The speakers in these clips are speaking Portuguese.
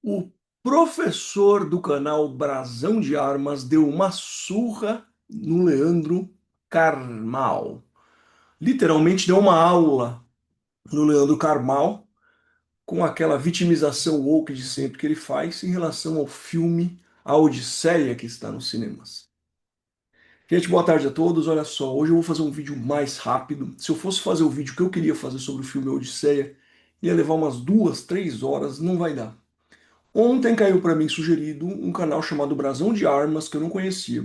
O professor do canal Brasão de Armas deu uma surra no Leandro Carnal. Literalmente deu uma aula no Leandro Carnal com aquela vitimização woke de sempre que ele faz em relação ao filme A Odisseia que está nos cinemas. Gente, boa tarde a todos. Olha só, hoje eu vou fazer um vídeo mais rápido. Se eu fosse fazer o vídeo que eu queria fazer sobre o filme A Odisseia, ia levar umas 2, 3 horas, não vai dar. Ontem caiu para mim sugerido um canal chamado Brasão de Armas, que eu não conhecia.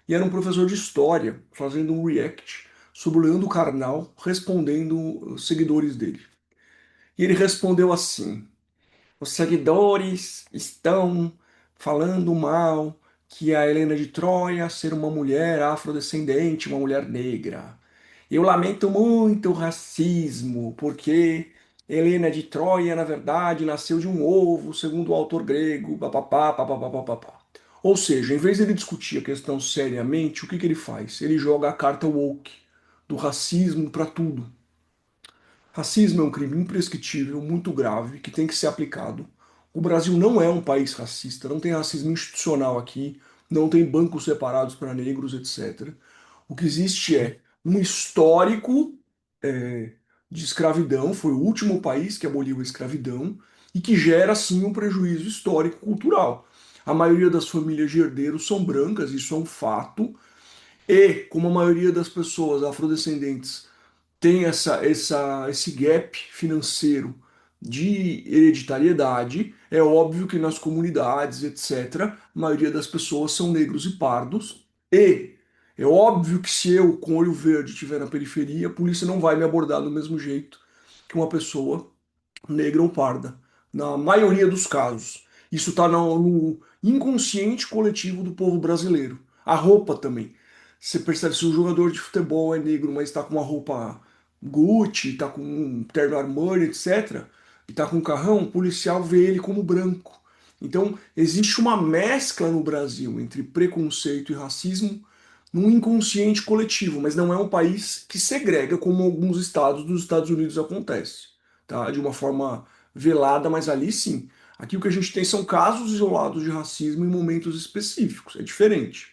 E era um professor de história fazendo um react sobre o Leandro Carnal, respondendo os seguidores dele. E ele respondeu assim: os seguidores estão falando mal que a Helena de Troia ser uma mulher afrodescendente, uma mulher negra. Eu lamento muito o racismo, porque Helena de Troia, na verdade, nasceu de um ovo, segundo o autor grego, papapá, papapá, papapá. Ou seja, em vez de ele discutir a questão seriamente, o que que ele faz? Ele joga a carta woke do racismo para tudo. Racismo é um crime imprescritível, muito grave, que tem que ser aplicado. O Brasil não é um país racista, não tem racismo institucional aqui, não tem bancos separados para negros, etc. O que existe é um histórico é, de escravidão, foi o último país que aboliu a escravidão e que gera, sim, um prejuízo histórico-cultural. A maioria das famílias de herdeiros são brancas, isso é um fato, e como a maioria das pessoas afrodescendentes tem esse gap financeiro de hereditariedade, é óbvio que nas comunidades, etc., a maioria das pessoas são negros e pardos, e é óbvio que se eu, com olho verde, estiver na periferia, a polícia não vai me abordar do mesmo jeito que uma pessoa negra ou parda, na maioria dos casos. Isso está no inconsciente coletivo do povo brasileiro. A roupa também. Você percebe se o jogador de futebol é negro, mas está com uma roupa Gucci, está com um terno Armani, etc., e está com um carrão, o policial vê ele como branco. Então, existe uma mescla no Brasil entre preconceito e racismo num inconsciente coletivo, mas não é um país que segrega como alguns estados dos Estados Unidos acontece, tá? De uma forma velada, mas ali sim. Aqui o que a gente tem são casos isolados de racismo em momentos específicos, é diferente.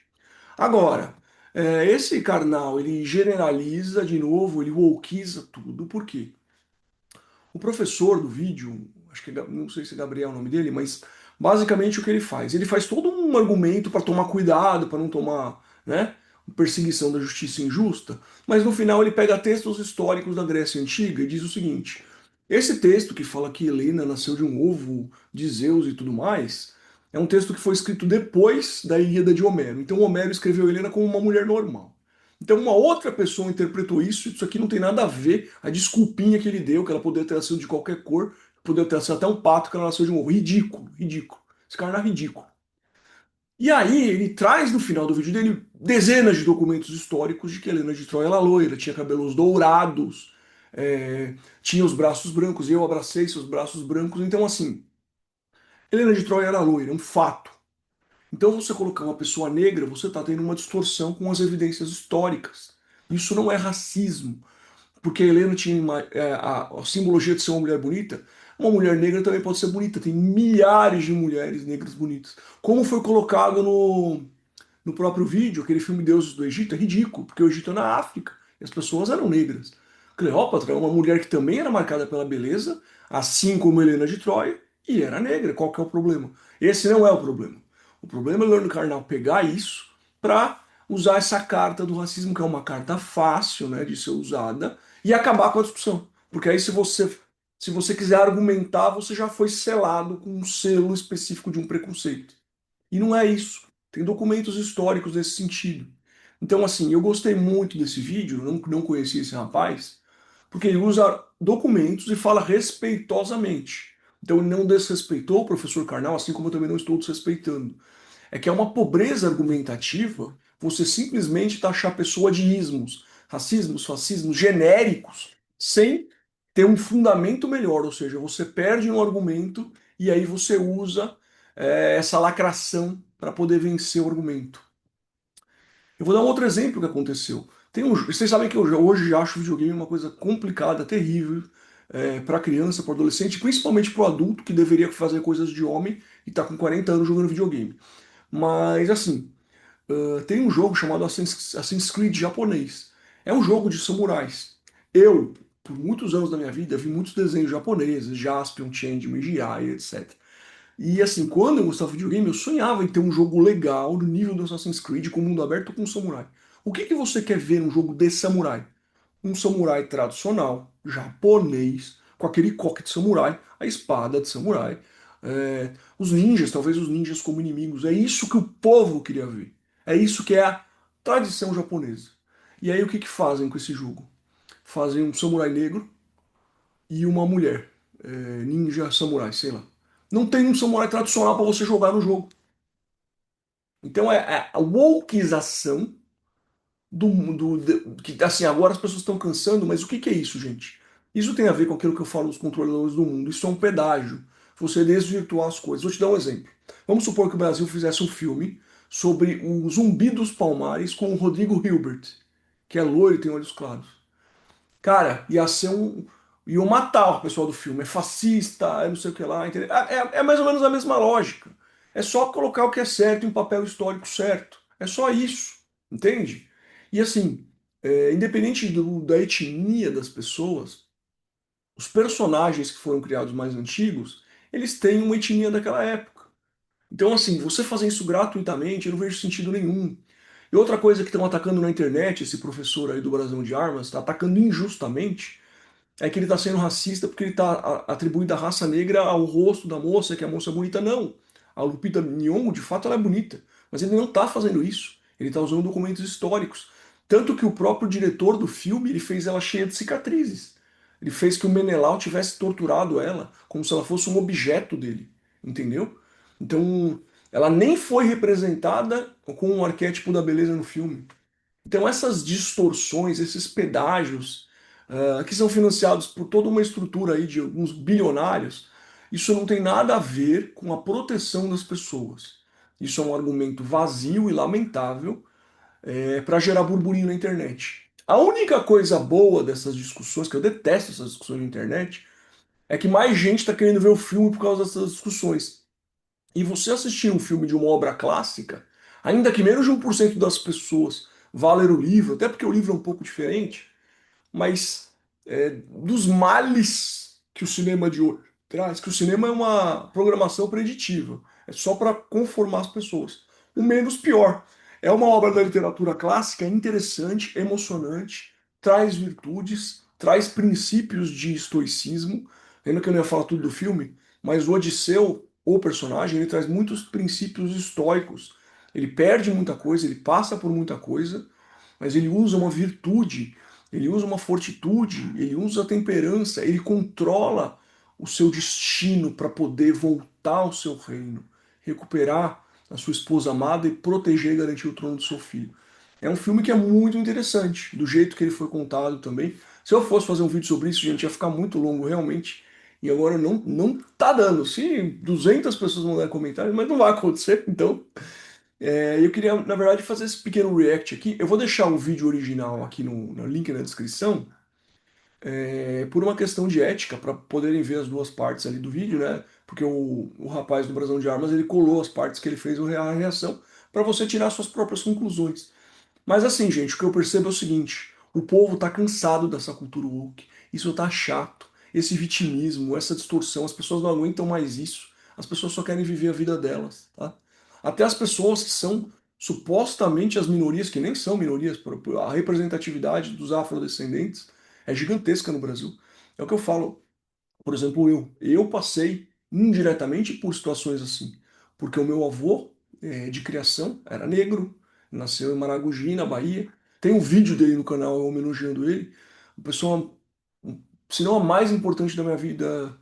Agora, esse carnal, ele generaliza de novo, ele wokiza tudo, por quê? O professor do vídeo, acho que não sei se é Gabriel o nome dele, mas basicamente o que ele faz? Ele faz todo um argumento para tomar cuidado, para não tomar, né, perseguição da justiça injusta, mas no final ele pega textos históricos da Grécia Antiga e diz o seguinte: esse texto que fala que Helena nasceu de um ovo de Zeus e tudo mais, é um texto que foi escrito depois da Ilíada de Homero. Então Homero escreveu Helena como uma mulher normal. Então uma outra pessoa interpretou isso aqui não tem nada a ver, a desculpinha que ele deu, que ela poderia ter nascido de qualquer cor, poderia ter sido até um pato que ela nasceu de um ovo. Ridículo, ridículo. Esse cara era ridículo. E aí ele traz no final do vídeo dele dezenas de documentos históricos de que Helena de Troia era loira, tinha cabelos dourados, tinha os braços brancos, e eu abracei seus braços brancos. Então assim, Helena de Troia era loira, é um fato. Então, você colocar uma pessoa negra, você está tendo uma distorção com as evidências históricas. Isso não é racismo, porque a Helena tinha a simbologia de ser uma mulher bonita. Uma mulher negra também pode ser bonita. Tem milhares de mulheres negras bonitas. Como foi colocado no próprio vídeo, aquele filme Deuses do Egito, é ridículo, porque o Egito é na África e as pessoas eram negras. Cleópatra é uma mulher que também era marcada pela beleza, assim como Helena de Troia, e era negra. Qual que é o problema? Esse não é o problema. O problema é o Leandro Carnal pegar isso para usar essa carta do racismo, que é uma carta fácil, né, de ser usada, e acabar com a discussão. Porque aí, se você quiser argumentar, você já foi selado com um selo específico de um preconceito. E não é isso. Tem documentos históricos nesse sentido. Então, assim, eu gostei muito desse vídeo, não conheci esse rapaz, porque ele usa documentos e fala respeitosamente. Então, ele não desrespeitou o professor Karnal, assim como eu também não estou desrespeitando. É que é uma pobreza argumentativa você simplesmente taxar a pessoa de ismos, racismos, fascismos genéricos, sem ter um fundamento melhor. Ou seja, você perde um argumento e aí você usa essa lacração para poder vencer o argumento. Eu vou dar um outro exemplo que aconteceu. Vocês sabem que eu hoje já acho videogame uma coisa complicada, terrível. para criança, para adolescente, principalmente para o adulto que deveria fazer coisas de homem e tá com 40 anos jogando videogame. Mas assim, tem um jogo chamado Assassin's Creed japonês. É um jogo de samurais. Eu, por muitos anos da minha vida, vi muitos desenhos japoneses, Jaspion, Changeman, Mirai, etc. E assim, quando eu gostava de videogame, eu sonhava em ter um jogo legal do nível do Assassin's Creed com mundo aberto com samurai. O que que você quer ver num jogo de samurai? Um samurai tradicional, japonês, com aquele coque de samurai, a espada de samurai, os ninjas, talvez os ninjas como inimigos. É isso que o povo queria ver. É isso que é a tradição japonesa. E aí o que que fazem com esse jogo? Fazem um samurai negro e uma mulher, ninja samurai, sei lá. Não tem um samurai tradicional para você jogar no jogo. Então é a wokeização do mundo. Que, assim, agora as pessoas estão cansando, mas o que que é isso, gente? Isso tem a ver com aquilo que eu falo dos controladores do mundo. Isso é um pedágio. Você desvirtuar as coisas. Vou te dar um exemplo. Vamos supor que o Brasil fizesse um filme sobre o Zumbi dos Palmares com o Rodrigo Hilbert, que é loiro e tem olhos claros. Cara, ia ser um. Iam matar o pessoal do filme. É fascista, é não sei o que lá, entendeu? É mais ou menos a mesma lógica. É só colocar o que é certo em um papel histórico certo. É só isso. Entende? E assim, independente da etnia das pessoas, os personagens que foram criados mais antigos, eles têm uma etnia daquela época. Então, assim, você fazer isso gratuitamente, eu não vejo sentido nenhum. E outra coisa que estão atacando na internet, esse professor aí do Brasão de Armas, está atacando injustamente, é que ele está sendo racista porque ele está atribuindo a raça negra ao rosto da moça, que a moça é bonita. Não. A Lupita Nyong'o, de fato, ela é bonita. Mas ele não está fazendo isso. Ele está usando documentos históricos. Tanto que o próprio diretor do filme, ele fez ela cheia de cicatrizes. Ele fez que o Menelau tivesse torturado ela, como se ela fosse um objeto dele. Entendeu? Então, ela nem foi representada com o arquétipo da beleza no filme. Então, essas distorções, esses pedágios, que são financiados por toda uma estrutura aí de alguns bilionários, isso não tem nada a ver com a proteção das pessoas. Isso é um argumento vazio e lamentável, para gerar burburinho na internet. A única coisa boa dessas discussões, que eu detesto essas discussões na internet, é que mais gente está querendo ver o filme por causa dessas discussões. E você assistir um filme de uma obra clássica, ainda que menos de 1% das pessoas vá ler o livro, até porque o livro é um pouco diferente, mas dos males que o cinema de hoje traz, que o cinema é uma programação preditiva, é só para conformar as pessoas. O menos pior. É uma obra da literatura clássica interessante, emocionante, traz virtudes, traz princípios de estoicismo. Lembra que eu não ia falar tudo do filme? Mas o Odisseu, o personagem, ele traz muitos princípios estoicos. Ele perde muita coisa, ele passa por muita coisa, mas ele usa uma virtude, ele usa uma fortitude, ele usa a temperança, ele controla o seu destino para poder voltar ao seu reino, recuperar a sua esposa amada e proteger e garantir o trono do seu filho. É um filme que é muito interessante, do jeito que ele foi contado também. Se eu fosse fazer um vídeo sobre isso, gente, ia ficar muito longo realmente. E agora não tá dando. Se 200 pessoas mandarem comentários, mas não vai acontecer, então eu queria, na verdade, fazer esse pequeno react aqui. Eu vou deixar o vídeo original aqui no link na descrição, por uma questão de ética, para poderem ver as duas partes ali do vídeo, né? Porque o rapaz do Brasão de Armas, ele colou as partes que ele fez a reação, para você tirar suas próprias conclusões. Mas assim, gente, o que eu percebo é o seguinte: o povo tá cansado dessa cultura woke. Isso tá chato. Esse vitimismo, essa distorção, as pessoas não aguentam mais isso. As pessoas só querem viver a vida delas, tá? Até as pessoas que são supostamente as minorias, que nem são minorias, a representatividade dos afrodescendentes é gigantesca no Brasil. É o que eu falo. Por exemplo, eu passei indiretamente por situações assim, porque o meu avô, de criação, era negro, nasceu em Maragogi, na Bahia. Tem um vídeo dele no canal eu homenageando ele. Uma pessoa, se não a mais importante da minha vida,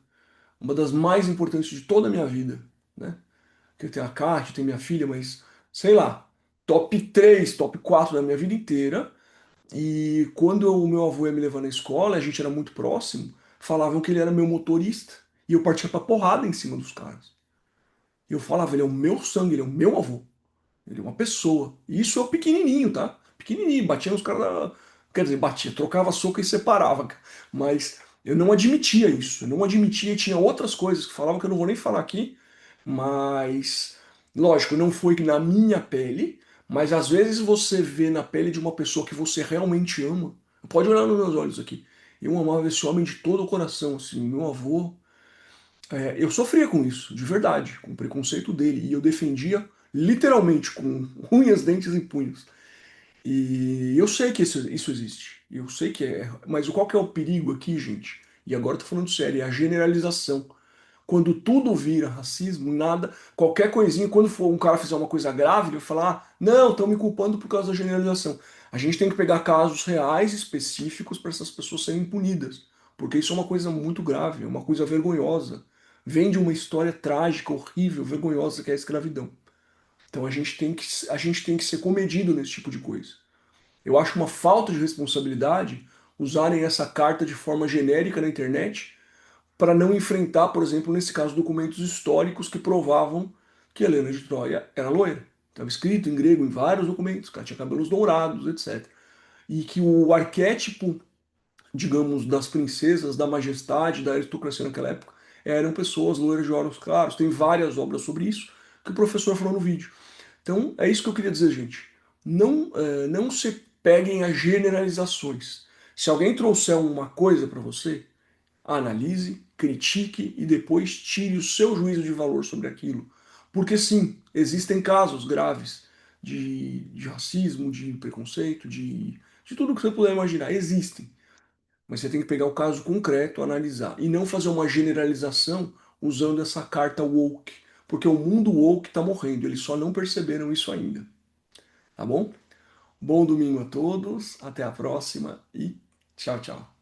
uma das mais importantes de toda a minha vida, né? Que eu tenho a Kátia, tenho minha filha, mas sei lá, top 3, top 4 da minha vida inteira. E quando o meu avô ia me levar na escola, a gente era muito próximo, falavam que ele era meu motorista. E eu partia pra porrada em cima dos caras. E eu falava, ele é o meu sangue, ele é o meu avô. Ele é uma pessoa. E isso eu pequenininho, tá? Pequenininho, batia nos caras. Quer dizer, batia, trocava soco e separava. Mas Eu não admitia isso, eu não admitia, e tinha outras coisas que falavam que eu não vou nem falar aqui, mas lógico, não foi na minha pele, mas às vezes você vê na pele de uma pessoa que você realmente ama. Pode olhar nos meus olhos aqui. Eu amava esse homem de todo o coração, assim, meu avô. Eu sofria com isso, de verdade, com o preconceito dele, e eu defendia literalmente com unhas, dentes e punhos. E eu sei que isso existe. Eu sei que é. Mas qual que é o perigo aqui, gente? E agora eu tô falando sério, é a generalização. Quando tudo vira racismo, nada, qualquer coisinha, quando for um cara fizer uma coisa grave, ele vai falar, não, estão me culpando por causa da generalização. A gente tem que pegar casos reais, específicos, para essas pessoas serem punidas. Porque isso é uma coisa muito grave, é uma coisa vergonhosa. Vem de uma história trágica, horrível, vergonhosa, que é a escravidão. Então a gente tem que ser comedido nesse tipo de coisa. Eu acho uma falta de responsabilidade usarem essa carta de forma genérica na internet para não enfrentar, por exemplo, nesse caso, documentos históricos que provavam que Helena de Troia era loira. Estava escrito em grego em vários documentos, que ela tinha cabelos dourados, etc. E que o arquétipo, digamos, das princesas, da majestade, da aristocracia naquela época, eram pessoas loiras de olhos claros. Tem várias obras sobre isso que o professor falou no vídeo. Então, é isso que eu queria dizer, gente. Não se peguem a generalizações. Se alguém trouxer uma coisa para você, analise, critique e depois tire o seu juízo de valor sobre aquilo. Porque sim, existem casos graves de racismo, de preconceito, de tudo que você puder imaginar. Existem. Mas você tem que pegar o caso concreto, analisar. E não fazer uma generalização usando essa carta woke. Porque o mundo woke está morrendo. Eles só não perceberam isso ainda. Tá bom? Bom domingo a todos. Até a próxima e tchau, tchau.